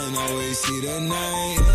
can always see the night.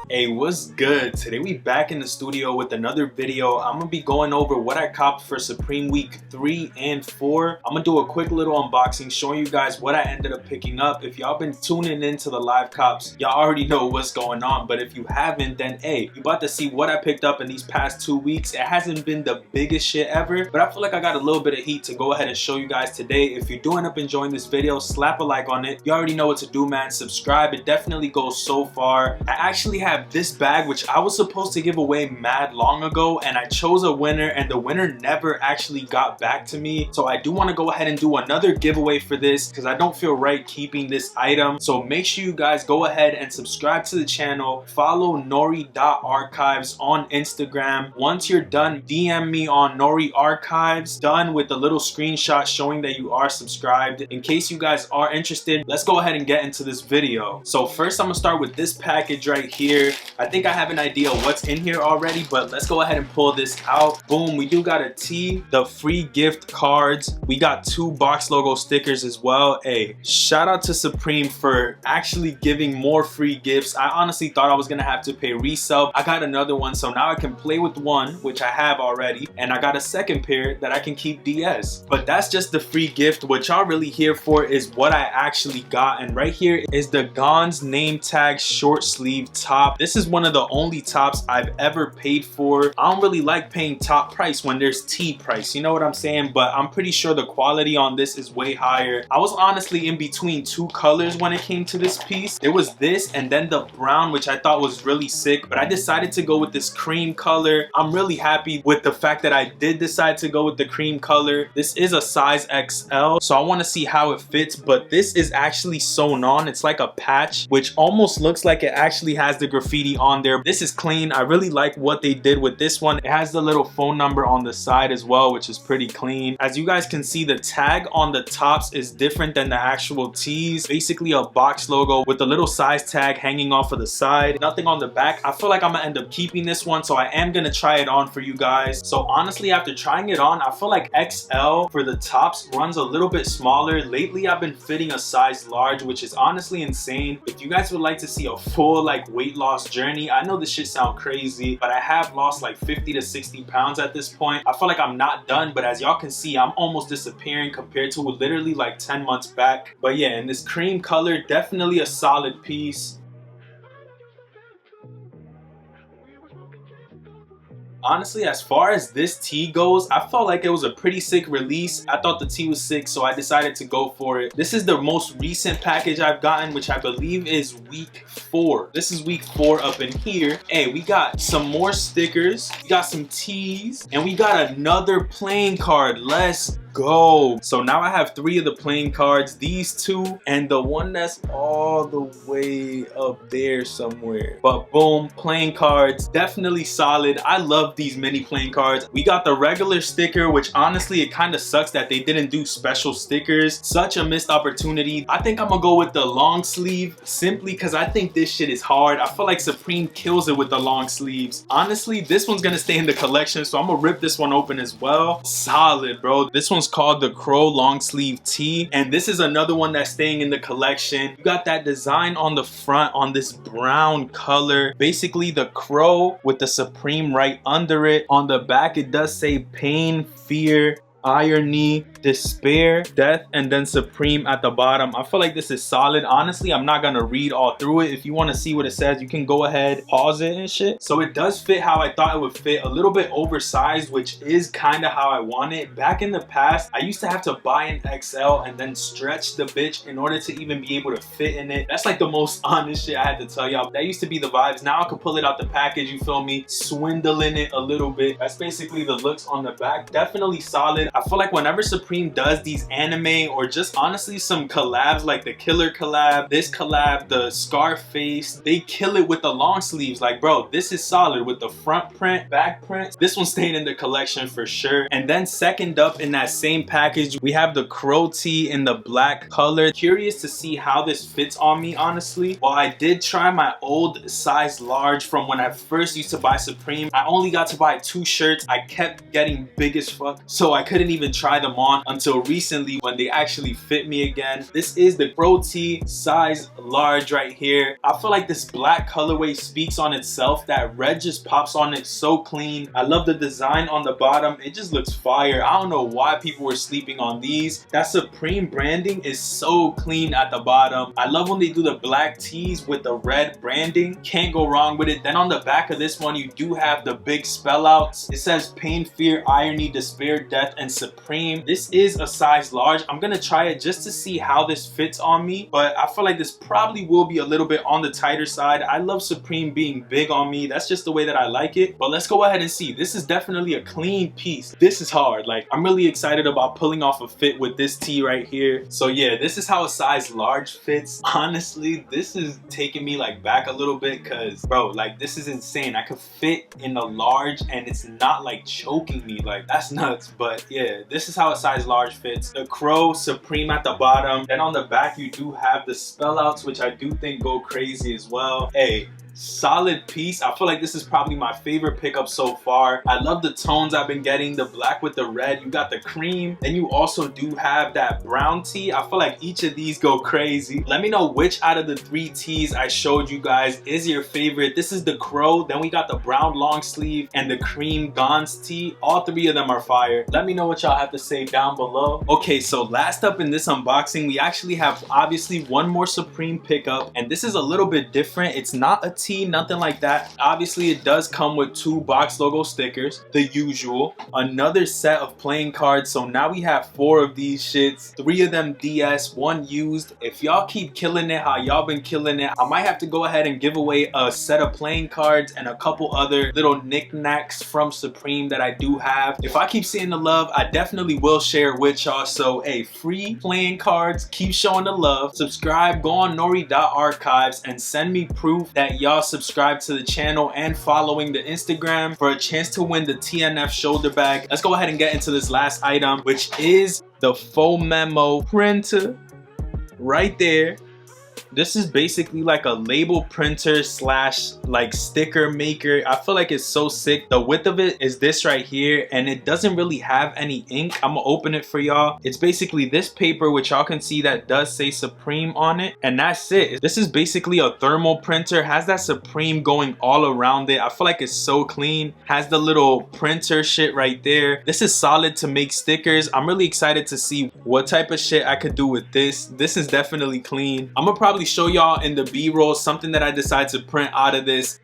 Hey, what's good? Today we back in the studio with another video. I'm gonna be going over what I copped for Supreme Week 3 and 4. I'm gonna do a quick little unboxing showing you guys what I ended up picking up. If y'all been tuning into the live cops, y'all already know what's going on. But if you haven't, then hey, you about to see what I picked up in these past 2 weeks. It hasn't been the biggest shit ever, but I feel like I got a little bit of heat to go ahead and show you guys today. If you do end up enjoying this video, slap a like on it. You already know what to do, man. Subscribe. It definitely goes so far. I actually have this bag which I was supposed to give away mad long ago, and I chose a winner and the winner never actually got back to me. So I do want to go ahead and do another giveaway for this because I don't feel right keeping this item. So make sure you guys go ahead and subscribe to the channel. Follow nori.archives on Instagram. Once you're done, DM me on Nori Archives, done with the little screenshot showing that you are subscribed. In case you guys are interested, let's go ahead and get into this video. So first I'm gonna start with this package right here. I think I have an idea what's in here already, but let's go ahead and pull this out. Boom, we do got a tee, the free gift cards. We got 2 box logo stickers as well. Hey, shout out to Supreme for actually giving more free gifts. I honestly thought I was gonna have to pay resell. I got another one, so now I can play with one, which I have already, and I got a second pair that I can keep DS. But that's just the free gift. What y'all really here for is what I actually got, and right here is the Gons name tag short sleeve top. This is one of the only tops I've ever paid for. I don't really like paying top price when there's T price, you know what I'm saying? But I'm pretty sure the quality on this is way higher. I was honestly in between 2 colors when it came to this piece. It was this and then the brown, which I thought was really sick, but I decided to go with this cream color. I'm really happy with the fact that I did decide to go with the cream color. This is a size XL, so I want to see how it fits, but this is actually sewn on. It's like a patch, which almost looks like it actually has the graffiti on there. This is clean. I really like what they did with this one. It has the little phone number on the side as well, which is pretty clean. As you guys can see, the tag on the tops is different than the actual tees. Basically a box logo with the little size tag hanging off of the side. Nothing on the back. I feel like I'm gonna end up keeping this one, so I am gonna try it on for you guys. So honestly, after trying it on, I feel like XL for the tops runs a little bit smaller. Lately, I've been fitting a size large, which is honestly insane. If you guys would like to see a full like weight loss journey, I know this shit sound crazy, but I have lost like 50 to 60 pounds at this point. I feel like I'm not done, but as y'all can see, I'm almost disappearing compared to literally like 10 months back. But yeah, in this cream color, definitely a solid piece. Honestly, as far as this tee goes, I felt like it was a pretty sick release. I thought the tee was sick, so I decided to go for it. This is the most recent package I've gotten, which I believe is week 4. This is week 4 up in here. Hey, we got some more stickers, we got some tees, and we got another playing card. Let's go. So now I have 3 of the playing cards, these 2 and the one that's all the way up there somewhere. But boom, playing cards, definitely solid. I love these mini playing cards. We got the regular sticker, which honestly it kind of sucks that they didn't do special stickers. Such a missed opportunity. I think I'm gonna go with the long sleeve simply because I think this shit is hard. I feel like Supreme kills it with the long sleeves. Honestly, this one's gonna stay in the collection, so I'm gonna rip this one open as well. Solid, bro. This one's called the Crow long sleeve tee, and this is another one that's staying in the collection. You got that design on the front on this brown color, basically the crow with the Supreme right under it. On the back it does say pain, fear, irony, despair, death, and then Supreme at the bottom. I feel like this is solid. Honestly, I'm not gonna read all through it. If you want to see what it says, you can go ahead, pause it and shit. So it does fit how I thought it would fit, a little bit oversized, which is kind of how I want it. Back in the past, I used to have to buy an XL and then stretch the bitch in order to even be able to fit in it. That's like the most honest shit I had to tell y'all. That used to be the vibes. Now I can pull it out the package, you feel me, swindling it a little bit. That's basically the looks on the back. Definitely solid. I feel like whenever Supreme does these anime or just honestly some collabs like the Killer collab, this collab, the Scarface, they kill it with the long sleeves. Like, bro, this is solid with the front print, back print. This one's staying in the collection for sure. And then second up in that same package, we have the Crow tee in the black color. Curious to see how this fits on me, honestly. While I did try my old size large from when I first used to buy Supreme, I only got to buy 2 shirts. I kept getting big as fuck, so I couldn't couldn't even try them on until recently when they actually fit me again. This is the Crow T size large right here. I feel like this black colorway speaks on itself. That red just pops on it so clean. I love the design on the bottom. It just looks fire. I don't know why people were sleeping on these. That Supreme branding is so clean at the bottom. I love when they do the black tees with the red branding. Can't go wrong with it. Then on the back of this one, you do have the big spell outs. It says pain, fear, irony, despair, death, and supreme. This is a size large. I'm gonna try it just to see how this fits on me, but I feel like this probably will be a little bit on the tighter side. I love Supreme being big on me. That's just the way that I like it. But let's go ahead and see. This is definitely a clean piece. This is hard. Like, I'm really excited about pulling off a fit with this tee right here. So yeah, this is how a size large fits. Honestly, this is taking me like back a little bit because, bro, like this is insane. I could fit in a large and it's not like choking me. Like, that's nuts. But yeah, this is how a size large fits. The Crow Supreme at the bottom. Then on the back, you do have the spell outs, which I do think go crazy as well. Hey, solid piece. I feel like this is probably my favorite pickup so far. I love the tones I've been getting, the black with the red. You got the cream, and you also do have that brown tee. I feel like each of these go crazy. Let me know which out of the 3 tees I showed you guys is your favorite. This is the Crow, then we got the brown long sleeve and the cream Gons tee. All 3 of them are fire. Let me know what y'all have to say down below. Okay, so last up in this unboxing, we actually have obviously one more Supreme pickup, and this is a little bit different. It's not a tee, nothing like that. Obviously it does come with 2 box logo stickers, the usual, another set of playing cards. So now we have 4 of these shits, 3 of them DS, 1 used. If y'all keep killing it how y'all been killing it, I might have to go ahead and give away a set of playing cards and a couple other little knickknacks from Supreme that I do have. If I keep seeing the love, I definitely will share it with y'all. So hey, free playing cards, keep showing the love. Subscribe, go on nori.archives and send me proof that y'all subscribe to the channel and following the Instagram for a chance to win the TNF shoulder bag. Let's go ahead and get into this last item, which is the Phomemo Printer right there. This is basically like a label printer slash like sticker maker. I feel like it's so sick. The width of it is this right here, and it doesn't really have any ink. I'm gonna open it for y'all. It's basically this paper, which y'all can see that does say Supreme on it, and that's it. This is basically a thermal printer, has that Supreme going all around it. I feel like it's so clean. Has the little printer shit right there. This is solid to make stickers. I'm really excited to see what type of shit I could do with this. This is definitely clean. I'm gonna probably show y'all in the B-roll something that I decided to print out of this.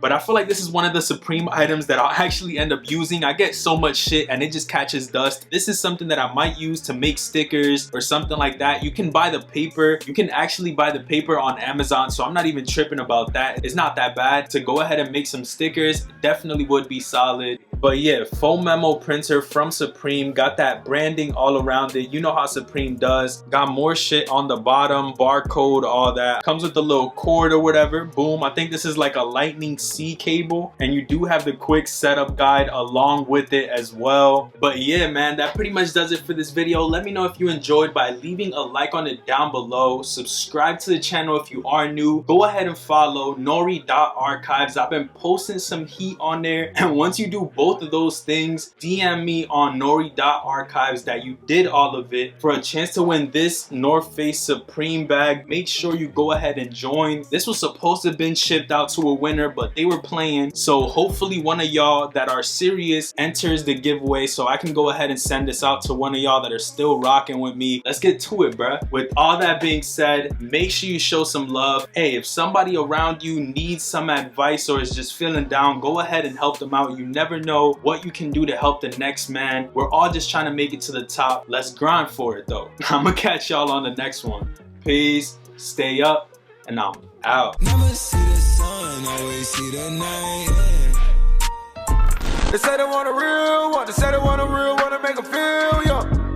But I feel like this is one of the Supreme items that I'll actually end up using. I get so much shit and it just catches dust. This is something that I might use to make stickers or something like that. You can buy the paper. You can actually buy the paper on Amazon, so I'm not even tripping about that. It's not that bad. To go ahead and make some stickers definitely would be solid. But yeah, Phomemo Printer from Supreme. Got that branding all around it. You know how Supreme does. Got more shit on the bottom, barcode, all that. Comes with the little cord or whatever. Boom. I think this is like a lightning C cable, and you do have the quick setup guide along with it as well. But yeah, man, that pretty much does it for this video. Let me know if you enjoyed by leaving a like on it down below. Subscribe to the channel if you are new. Go ahead and follow nori.archives. I've been posting some heat on there, and once you do both of those things, DM me on nori.archives that you did all of it for a chance to win this North Face Supreme bag. Make sure you go ahead and join. This was supposed to have been shipped out to a winner, but they were playing, so hopefully one of y'all that are serious enters the giveaway so I can go ahead and send this out to one of y'all that are still rocking with me. Let's get to it, bruh. With all that being said, make sure you show some love. Hey, if somebody around you needs some advice or is just feeling down, go ahead and help them out. You never know what you can do to help the next man. We're all just trying to make it to the top. Let's grind for it though. I'm gonna catch y'all on the next one. Peace, stay up, and I'm out. Never see the sun, always see the night. They say they want a real one, they say they want a real one to make them feel young.